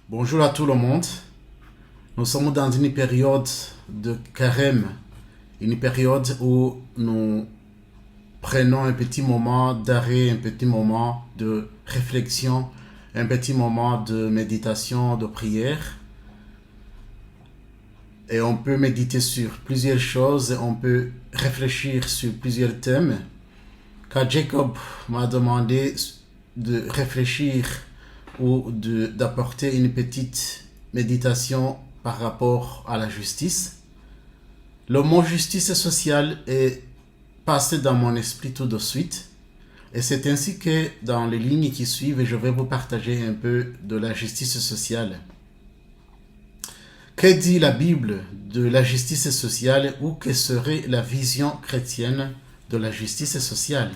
Bonjour à tout le monde. Nous sommes dans une période de carême, une période où nous prenons un petit moment d'arrêt, un petit moment de réflexion, un petit moment de méditation, de prière. Et on peut méditer sur plusieurs choses, on peut réfléchir sur plusieurs thèmes. Quand Jacob m'a demandé de réfléchir ou d'apporter une petite méditation par rapport à la justice, le mot justice sociale est passé dans mon esprit tout de suite. Et c'est ainsi que dans les lignes qui suivent, je vais vous partager un peu de la justice sociale. Que dit la Bible de la justice sociale ou que serait la vision chrétienne de la justice sociale?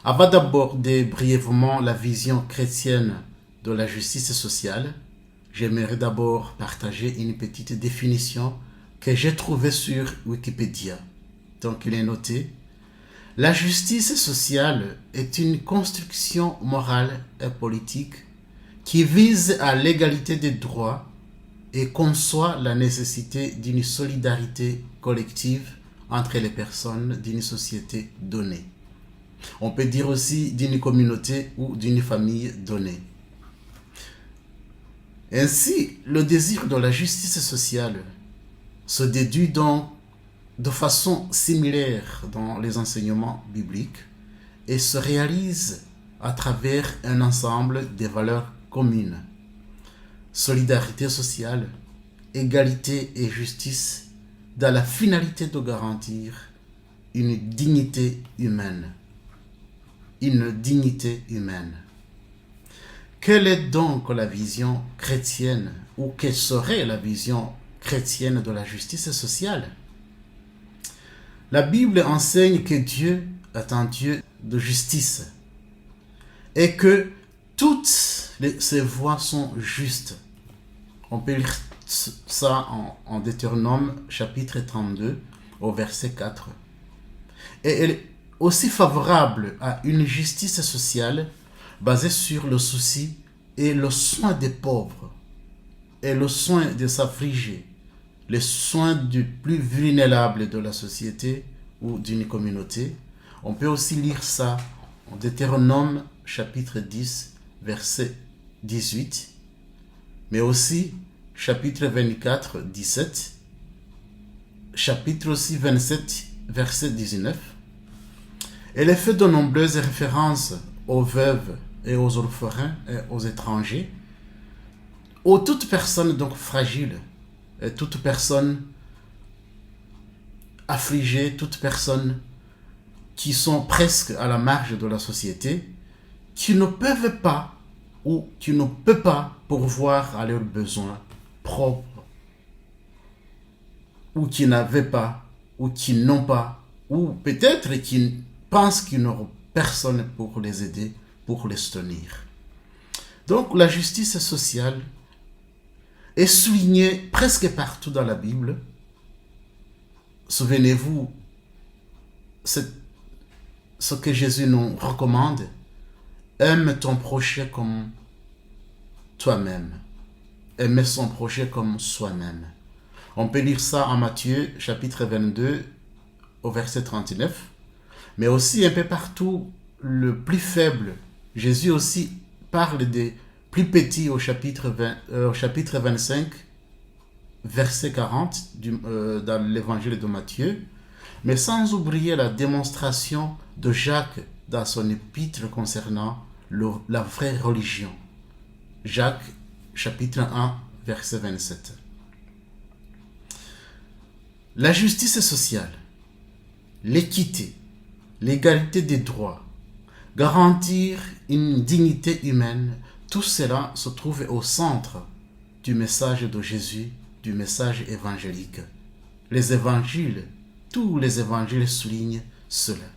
Avant d'aborder brièvement la vision chrétienne de la justice sociale, j'aimerais d'abord partager une petite définition que j'ai trouvée sur Wikipédia. Donc il est noté: la justice sociale est une construction morale et politique qui vise à l'égalité des droits et conçoit la nécessité d'une solidarité collective entre les personnes d'une société donnée. On peut dire aussi d'une communauté ou d'une famille donnée. Ainsi, le désir de la justice sociale se déduit donc de façon similaire dans les enseignements bibliques et se réalise à travers un ensemble de valeurs communes: solidarité sociale, égalité et justice, dans la finalité de garantir une dignité humaine. Une dignité humaine. Quelle est donc la vision chrétienne ou quelle serait la vision chrétienne de la justice sociale? La Bible enseigne que Dieu est un Dieu de justice et que toutes ses voies sont justes. On peut lire ça en Deutéronome chapitre 32 au verset 4. Et elle est aussi favorable à une justice sociale basée sur le souci et le soin des pauvres et le soin des affligés, les soins du plus vulnérable de la société ou d'une communauté. On peut aussi lire ça en Deutéronome chapitre 10 verset 18, mais aussi chapitre 24 17, chapitre aussi 27 verset 19. Elle est faite de nombreuses références aux veuves et aux orphelins et aux étrangers, aux toute personne donc fragile, et toute personne affligée, toute personne qui sont presque à la marge de la société, qui ne peuvent pas ou qui ne peuvent pas pourvoir à leurs besoins propres, ou qui n'avaient pas, ou qui n'ont pas, ou peut-être qui pensent qu'ils n'auront personne pour les aider, pour les soutenir. Donc la justice sociale est soulignée presque partout dans la Bible. Souvenez-vous, ce que Jésus nous recommande: aime ton prochain comme toi-même. Aimer son prochain comme soi-même. On peut lire ça en Matthieu chapitre 22 au verset 39. Mais aussi un peu partout, le plus faible. Jésus aussi parle des plus petits au chapitre 25, verset 40 dans l'évangile de Matthieu, mais sans oublier la démonstration de Jacques dans son épître concernant la vraie religion. Jacques chapitre 1, verset 27. La justice sociale, l'équité, l'égalité des droits, garantir une dignité humaine, tout cela se trouve au centre du message de Jésus, du message évangélique. Les évangiles, tous les évangiles soulignent cela.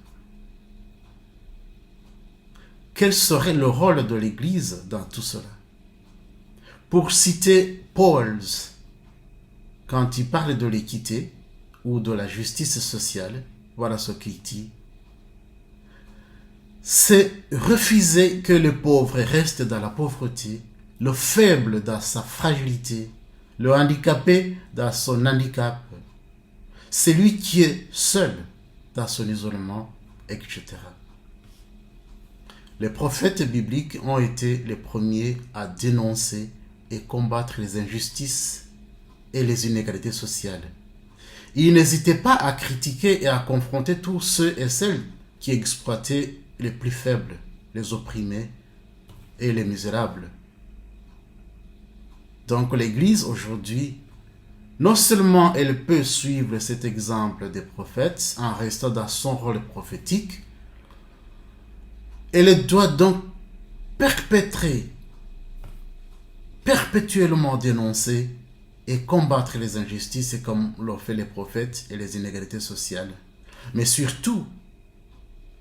Quel serait le rôle de l'Église dans tout cela? Pour citer Paul, quand il parle de l'équité ou de la justice sociale, voilà ce qu'il dit: c'est refuser que les pauvres restent dans la pauvreté le faible dans sa fragilité, le handicapé dans son handicap, celui qui est seul dans son isolement, etc. Les prophètes bibliques ont été les premiers à dénoncer et combattre les injustices et les inégalités sociales. Ils n'hésitaient pas à critiquer et à confronter tous ceux et celles qui exploitaient les plus faibles, les opprimés et les misérables. Donc l'Église aujourd'hui, non seulement elle peut suivre cet exemple des prophètes en restant dans son rôle prophétique, elle doit donc perpétuellement dénoncer et combattre les injustices comme l'ont fait les prophètes et les inégalités sociales. Mais surtout,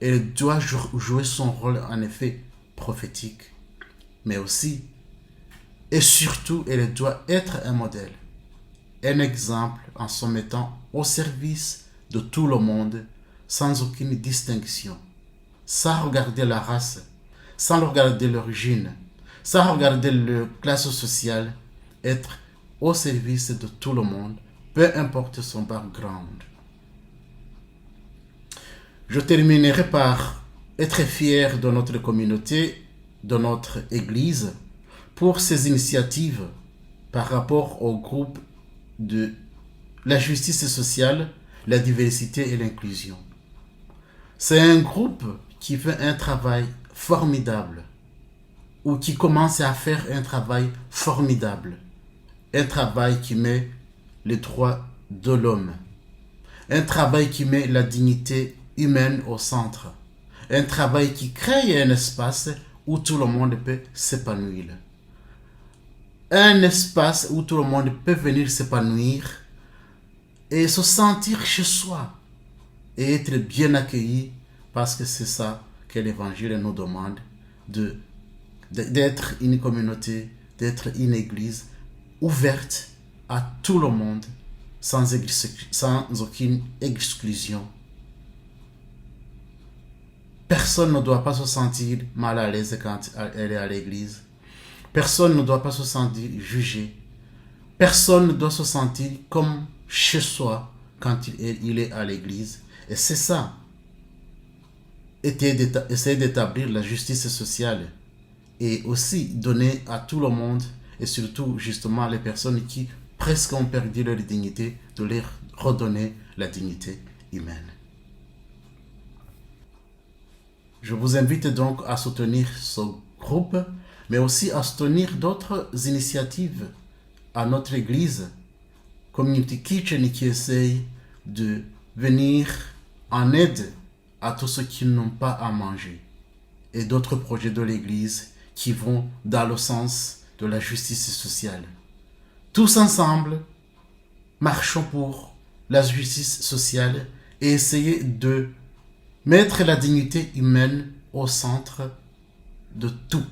elle doit jouer son rôle en effet prophétique, mais aussi et surtout, elle doit être un modèle, un exemple en se mettant au service de tout le monde sans aucune distinction, sans regarder la race, sans regarder l'origine, sans regarder la classe sociale, être au service de tout le monde, peu importe son background. Je terminerai par être fier de notre communauté, de notre Église, pour ces initiatives par rapport au groupe de la justice sociale, la diversité et l'inclusion. C'est un groupe qui fait un travail formidable ou qui commence à faire un travail formidable. Un travail qui met les droits de l'homme. Un travail qui met la dignité humaine au centre. Un travail qui crée un espace où tout le monde peut s'épanouir. Un espace où tout le monde peut venir s'épanouir et se sentir chez soi et être bien accueilli parce que c'est ça que l'Évangile nous demande, d'être une communauté, d'être une église ouverte à tout le monde sans aucune exclusion. Personne ne doit pas se sentir mal à l'aise quand elle est à l'église. Personne ne doit pas se sentir jugé. Personne ne doit se sentir comme chez soi quand il est à l'église. Et c'est ça. Essayer d'établir la justice sociale et aussi donner à tout le monde et surtout justement les personnes qui presque ont perdu leur dignité, de leur redonner la dignité humaine. Je vous invite donc à soutenir ce groupe, mais aussi à soutenir d'autres initiatives à notre église, Community Kitchen, qui essaye de venir en aide à tous ceux qui n'ont pas à manger, et d'autres projets de l'église qui vont dans le sens de la justice sociale. Tous ensemble, marchons pour la justice sociale et essayer de mettre la dignité humaine au centre de tout.